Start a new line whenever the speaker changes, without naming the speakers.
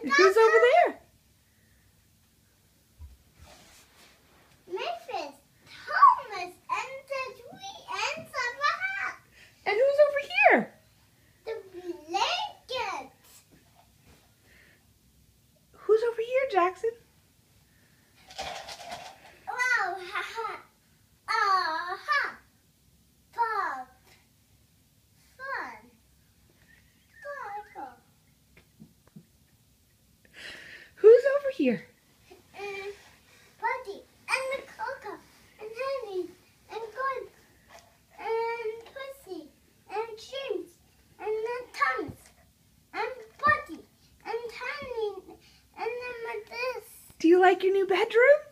And who's over there?
Memphis, Thomas, and Teddy, and Sabah.
And who's over here?
The blankets.
Who's over here, Jackson?
Wow, ha ha. Ha. Bob. Fun. Go.
Who's over here?
Buddy, and the Coco, and Honey, and Gold, and Pussy, and James, and the Thomas, and Buddy, and Honey, and then this.
Do you like your new bedroom?